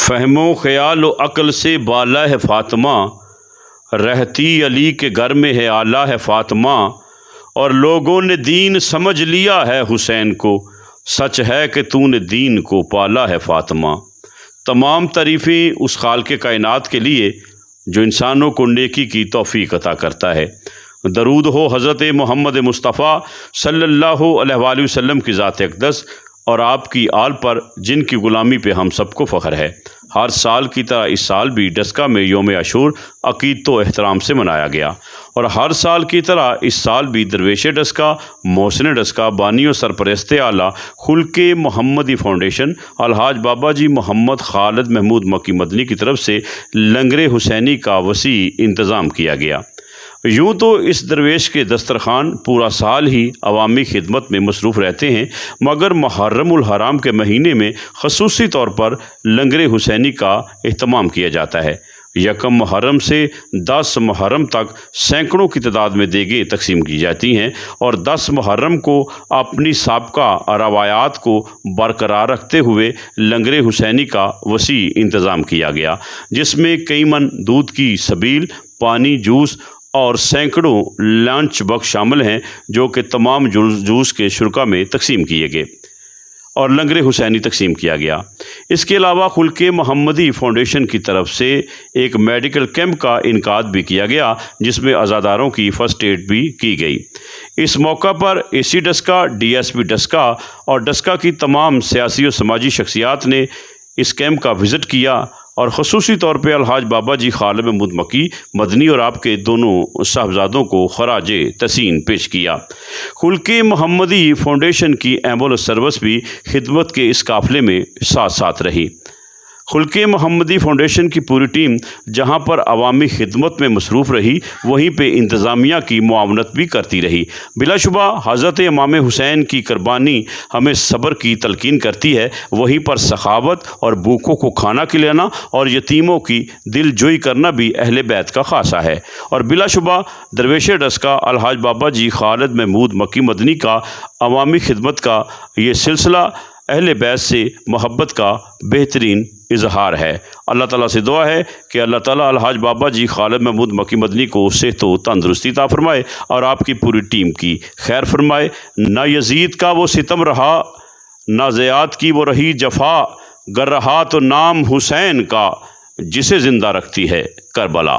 فہم و خیال و عقل سے بالا ہے فاطمہ، رہتی علی کے گھر میں ہے اعلیٰ ہے فاطمہ، اور لوگوں نے دین سمجھ لیا ہے حسین کو، سچ ہے کہ تو نے دین کو پالا ہے فاطمہ۔ تمام تعریفیں اس خالق کائنات کے لیے جو انسانوں کو نیکی کی توفیق عطا کرتا ہے۔ درود ہو حضرت محمد مصطفیٰ صلی اللہ علیہ وآلہ وسلم کی ذات اقدس اور آپ کی آل پر، جن کی غلامی پہ ہم سب کو فخر ہے۔ ہر سال کی طرح اس سال بھی ڈسکا میں یوم عاشور عقیدت و احترام سے منایا گیا، اور ہر سال کی طرح اس سال بھی درویش ڈسکا، محسن ڈسکا، بانی و سرپرست اعلیٰ خلق محمدی فاؤنڈیشن الحاج بابا جی محمد خالد محمود مکی مدنی کی طرف سے لنگر حسینی کا وسیع انتظام کیا گیا۔ یوں تو اس درویش کے دسترخوان پورا سال ہی عوامی خدمت میں مصروف رہتے ہیں، مگر محرم الحرام کے مہینے میں خصوصی طور پر لنگر حسینی کا اہتمام کیا جاتا ہے۔ یکم محرم سے 10 محرم تک سینکڑوں کی تعداد میں دیگیں تقسیم کی جاتی ہیں، اور 10 محرم کو اپنی سابقہ روایات کو برقرار رکھتے ہوئے لنگر حسینی کا وسیع انتظام کیا گیا، جس میں کئی من دودھ کی سبیل، پانی، جوس اور سینکڑوں لنچ باکس شامل ہیں، جو کہ تمام جلوس کے شرکا میں تقسیم کیے گئے اور لنگر حسینی تقسیم کیا گیا۔ اس کے علاوہ خلق محمدی فاؤنڈیشن کی طرف سے ایک میڈیکل کیمپ کا انعقاد بھی کیا گیا، جس میں عزاداروں کی فرسٹ ایڈ بھی کی گئی۔ اس موقع پر A C Daska, D S P Daska اور ڈسکا کی تمام سیاسی و سماجی شخصیات نے اس کیمپ کا وزٹ کیا، اور خصوصی طور پہ الحاج بابا جی خالد محمود مکی مدنی اور آپ کے دونوں صاحبزادوں کو خراج تحسین پیش کیا۔ خلق محمدی فاؤنڈیشن کی ایمبولینس سروس بھی خدمت کے اس قافلے میں ساتھ ساتھ رہی۔ خلق محمدی فاؤنڈیشن کی پوری ٹیم جہاں پر عوامی خدمت میں مصروف رہی، وہیں پہ انتظامیہ کی معاونت بھی کرتی رہی۔ بلا شبہ حضرت امام حسین کی قربانی ہمیں صبر کی تلقین کرتی ہے، وہیں پر سخاوت اور بھوکوں کو کھانا کھلانا اور یتیموں کی دل جوئی کرنا بھی اہل بیت کا خاصہ ہے۔ اور بلا شبہ درویش ڈسکا الحاج بابا جی خالد محمود مکی مدنی کا عوامی خدمت کا یہ سلسلہ اہل بیت سے محبت کا بہترین اظہار ہے۔ اللہ تعالیٰ سے دعا ہے کہ اللہ تعالیٰ الحاج بابا جی خالد محمود مکی مدنی کو صحت و تندرستی عطا فرمائے اور آپ کی پوری ٹیم کی خیر فرمائے۔ نہ یزید کا وہ ستم رہا، نہ زیاد کی وہ رہی جفا، گر رہا تو نام حسین کا، جسے زندہ رکھتی ہے کربلا۔